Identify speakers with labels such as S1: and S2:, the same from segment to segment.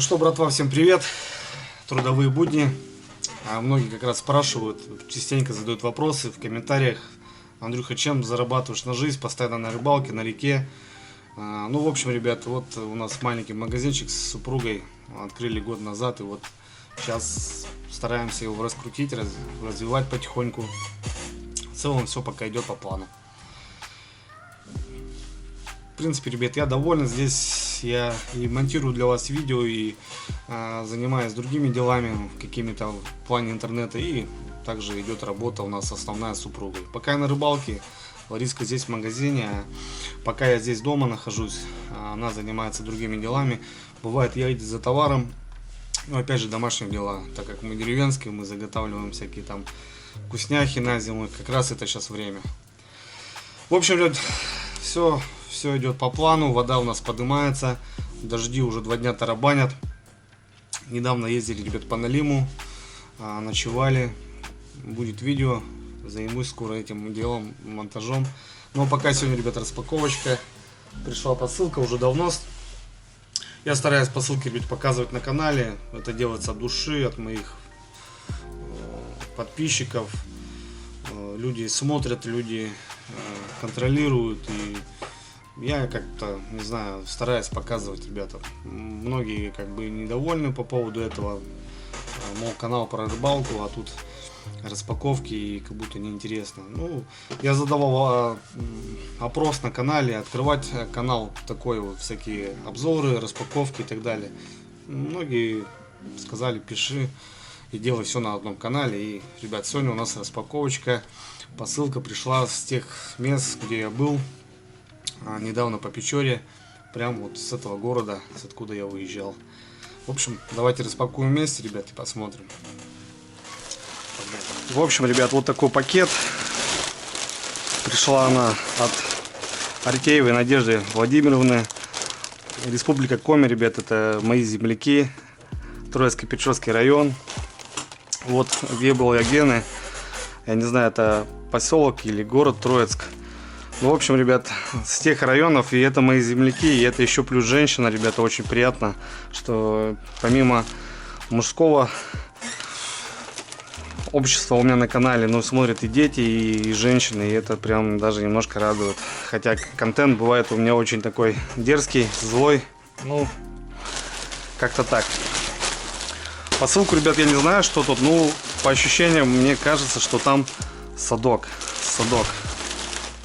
S1: Ну что, братва, всем привет. Трудовые будни. Многие как раз спрашивают, частенько задают вопросы в комментариях. Андрюха, чем зарабатываешь на жизнь, постоянно на рыбалке, на реке? Ну, в общем, ребят, вот у нас маленький магазинчик с супругой открыли год назад. И вот сейчас стараемся его раскрутить, развивать потихоньку. В целом все пока идет по плану. В принципе, ребят, я доволен. Здесь я и монтирую для вас видео, и занимаюсь другими делами, какими-то в плане интернета. И также идет работа у нас основная с супругой. Пока я на рыбалке, Лариска здесь в магазине. Пока я здесь дома нахожусь, она занимается другими делами. Бывает, я иду за товаром. Но опять же, домашние дела. Так как мы деревенские, мы заготавливаем всякие там вкусняхи на зиму. Как раз это сейчас время. В общем, ребят, все идет по плану. Вода у нас поднимается. Дожди уже 2 дня тарабанят. Недавно ездили, ребят, по Налиму. Ночевали. Будет видео. Займусь скоро этим делом, монтажом. Но пока сегодня, ребят, распаковочка. Пришла посылка уже давно. Я стараюсь посылки, ребят, показывать на канале. Это делается от души, от моих подписчиков. Люди смотрят, люди контролируют. И я как-то, не знаю, стараюсь показывать, ребята. Многие как бы недовольны по поводу этого. Мол, канал про рыбалку, а тут распаковки и как будто неинтересно. Ну, я задавал опрос на канале, открывать канал такой вот, всякие обзоры, распаковки и так далее. Многие сказали, пиши и делай все на одном канале. И, ребят, сегодня у нас распаковочка. Посылка пришла с тех мест, где я был недавно по Печоре, прям вот с этого города, с откуда я выезжал. В общем, давайте распакуем вместе, ребят, и посмотрим. В общем, ребят, вот такой пакет. Пришла она от Артеевой Надежды Владимировны. Республика Коми, ребят, это мои земляки. Троицко-Печорский район. Вот где был я Гены. Я не знаю, это поселок или город Троицк. Ну, в общем, ребят, с тех районов, и это мои земляки, и это еще плюс женщина, ребята, очень приятно, что помимо мужского общества у меня на канале, ну, смотрят и дети, и женщины, и это прям даже немножко радует. Хотя контент бывает у меня очень такой дерзкий, злой, ну, как-то так. Посылку, ребят, я не знаю, что тут, ну, по ощущениям, мне кажется, что там садок.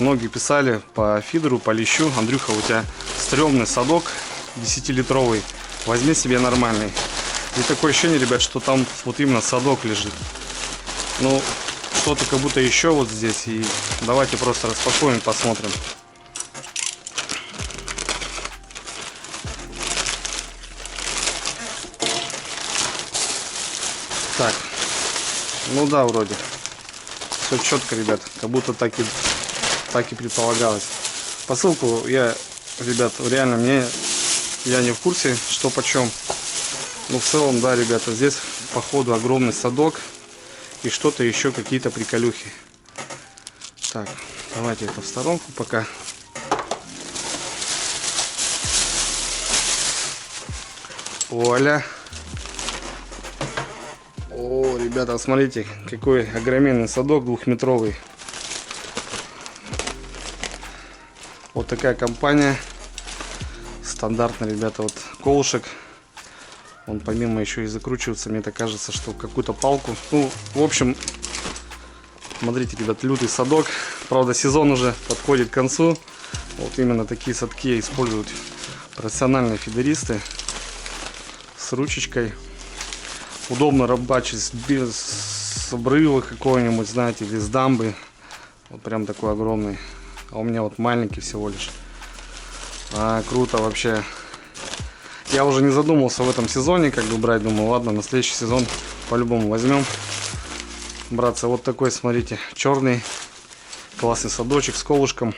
S1: Многие писали по фидеру, по лещу: Андрюха, у тебя стрёмный садок 10-литровый, возьми себе нормальный. И такое ощущение, ребят, что там вот именно садок лежит. Ну, что-то как будто еще вот здесь. И давайте просто распакуем, посмотрим. Так, ну да, вроде все четко, ребят, как будто так и предполагалось. Посылку я, ребят, реально я не в курсе, что почем. Но в целом, да, ребята, здесь походу огромный садок и что-то еще, какие-то приколюхи. Так, давайте это в сторонку пока. Вуаля. О, ребята, смотрите, какой огроменный садок 2-метровый. Вот такая компания. Стандартно, ребята, вот колышек. Он помимо еще и закручивается, мне так кажется, что какую-то палку. Ну, в общем, смотрите, ребят, лютый садок. Правда, сезон уже подходит к концу. Вот именно такие садки используют профессиональные фидеристы. С ручечкой. Удобно рыбачить без обрыва какого-нибудь, знаете, или с дамбы. Вот прям такой огромный. А у меня вот маленький всего лишь. Круто вообще. Я уже не задумался в этом сезоне как бы брать. Думаю, ладно, на следующий сезон по-любому возьмем. Братцы, вот такой, смотрите, черный. Классный садочек с колышком.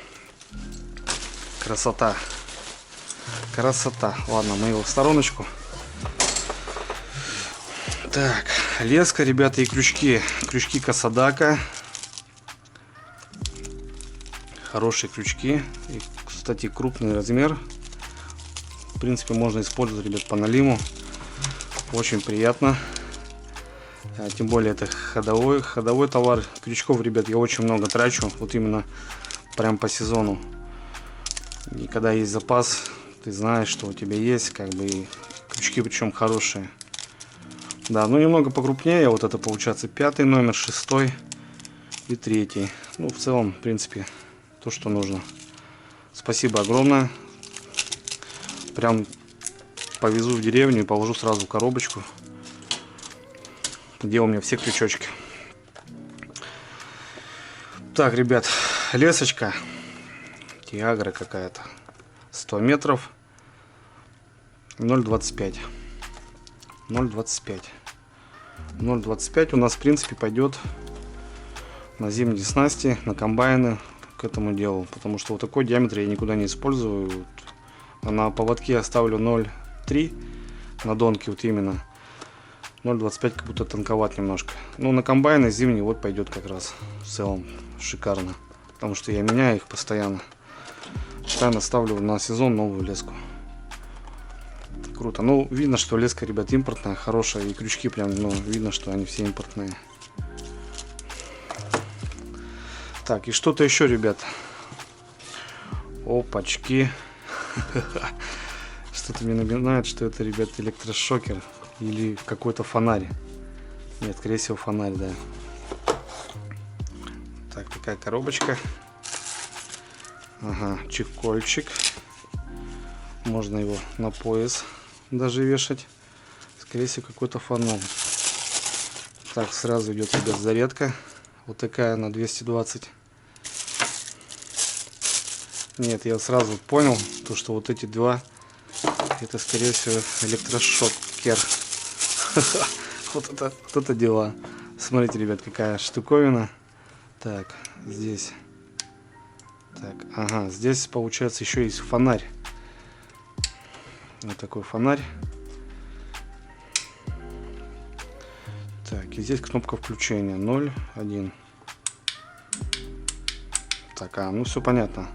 S1: Красота. Красота. Ладно, мы его в стороночку. Так, леска, ребята, и крючки. Крючки Касадака. Хорошие крючки. И, кстати, крупный размер. В принципе, можно использовать, ребят, по Налиму. Очень приятно. Тем более это ходовой товар. Крючков, ребят, я очень много трачу. Вот именно прям по сезону. И когда есть запас, ты знаешь, что у тебя есть, как бы, и крючки причем хорошие. Да, ну немного покрупнее. Вот это получается 5 номер, 6 и 3. Ну, в целом, в принципе, то, что нужно. Спасибо огромное. Прям повезу в деревню и положу сразу в коробочку, где у меня все крючочки. Так, ребят, лесочка. Тиагра какая-то. 100 метров. 0,25. 0,25. 0,25 у нас, в принципе, пойдет на зимние снасти, на комбайны к этому делу. Потому что вот такой диаметр я никуда не использую. А на поводке я ставлю 0,3. На донке вот именно. 0,25 как будто тонковат немножко. Но на комбайны зимний вот пойдет как раз. В целом шикарно. Потому что я меняю их постоянно. Постоянно ставлю на сезон новую леску. Круто. Ну, видно, что леска, ребят, импортная, хорошая. И крючки прям, ну, видно, что они все импортные. Так, и что-то еще, ребят. Опачки. Что-то мне напоминает, что это, ребят, электрошокер. Или какой-то фонарь. Нет, скорее всего, фонарь, да. Так, такая коробочка. Ага, чехольчик. Можно его на пояс даже вешать. Скорее всего, какой-то фонарь. Так, сразу идет, ребят, зарядка. Вот такая на 220. Нет, я сразу понял, то, что вот эти два, это, скорее всего, электрошокер. Вот это дела. Смотрите, ребят, какая штуковина. Так, здесь. Так, ага, здесь, получается, еще есть фонарь. Вот такой фонарь. Так, и здесь кнопка включения 0, 1. Так, ну все понятно.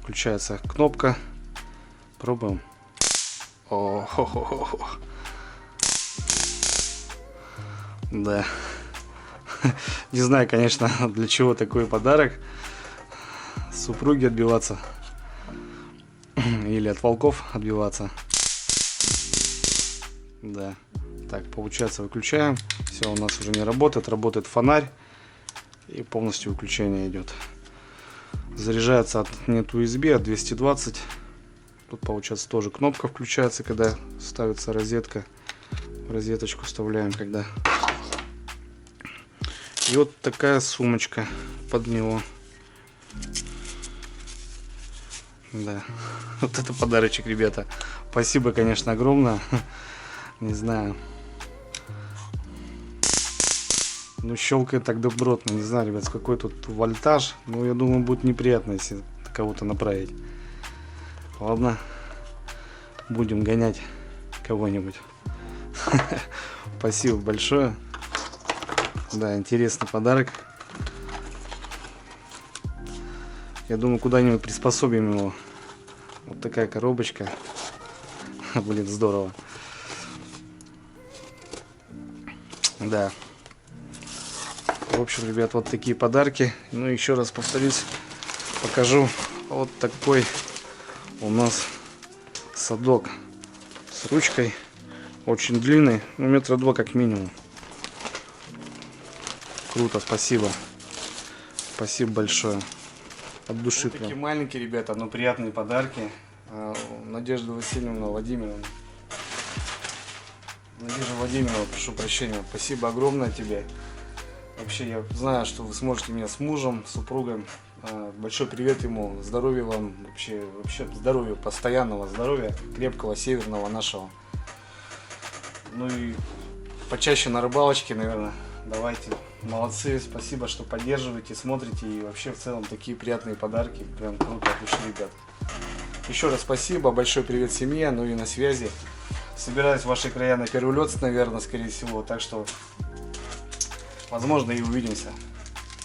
S1: Включается кнопка. Пробуем. О-хо-хо-хо. Да. Не знаю, конечно, для чего такой подарок. Супруге отбиваться. Или от волков отбиваться. Да. Так, получается, выключаем. Все, у нас уже не работает. Работает фонарь. И полностью выключение идет. Заряжается нет USB, от 220. Тут, получается, тоже кнопка включается, когда ставится розетка. Розеточку вставляем, когда. И вот такая сумочка под него. Да. Вот это подарочек, ребята. Спасибо, конечно, огромное. Не знаю. Ну, щелкает так добротно. Не знаю, ребят, какой тут вольтаж. Ну, я думаю, будет неприятно, если кого-то направить. Ладно. Будем гонять кого-нибудь. Спасибо большое. Да, интересный подарок. Я думаю, куда-нибудь приспособим его. Вот такая коробочка. Блин, здорово. Да. В общем, ребят, вот такие подарки. Ну, еще раз повторюсь, покажу. Вот такой у нас садок с ручкой. Очень длинный, ну, 2 метра как минимум. Круто, спасибо. Спасибо большое. От души. Вот такие маленькие, ребята, но приятные подарки. Надежда Васильевна Владимировна. Надежда Владимировна, прошу прощения. Спасибо огромное тебе. Вообще, я знаю, что вы сможете меня с мужем, с супругом. Большой привет ему. Здоровья вам. Вообще здоровья, постоянного здоровья. Крепкого, северного нашего. Ну и почаще на рыбалочке, наверное. Давайте. Молодцы. Спасибо, что поддерживаете, смотрите. И вообще, в целом, такие приятные подарки. Прям круто от души, ребят. Еще раз спасибо. Большой привет семье. Ну и на связи. Собираюсь в ваши края на первый лед, наверное, скорее всего. Так что, возможно, и увидимся.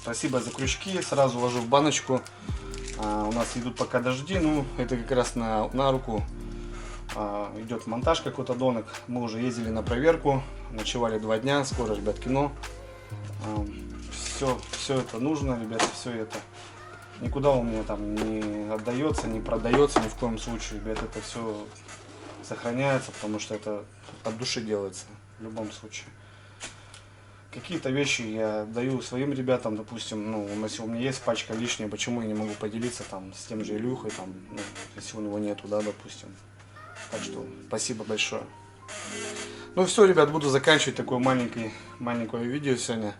S1: Спасибо за крючки. Сразу ложу в баночку. У нас идут пока дожди. Ну, это как раз на руку идет монтаж какой-то донок. Мы уже ездили на проверку, ночевали 2 дня, скоро, ребят, кино. Все это нужно, ребята, все это. Никуда у меня там не отдается, не продается ни в коем случае, ребят, это все сохраняется, потому что это от души делается в любом случае. Какие-то вещи я даю своим ребятам, допустим, ну, если у меня есть пачка лишняя, почему я не могу поделиться там с тем же Илюхой, там, ну, если у него нету, да, допустим. Так что спасибо большое. Ну все, ребят, буду заканчивать такое маленькое видео сегодня.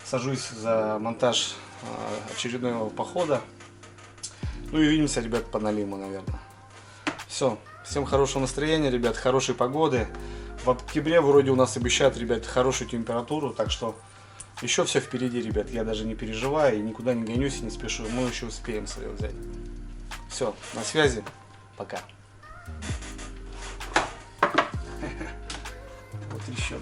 S1: Сажусь за монтаж очередного похода. Ну и увидимся, ребят, по Налиму, наверное. Все, всем хорошего настроения, ребят, хорошей погоды. В октябре вроде у нас обещают, ребят, хорошую температуру, так что еще все впереди, ребят. Я даже не переживаю и никуда не гонюсь и не спешу. Мы еще успеем свое взять. Все, на связи. Пока. Вот еще.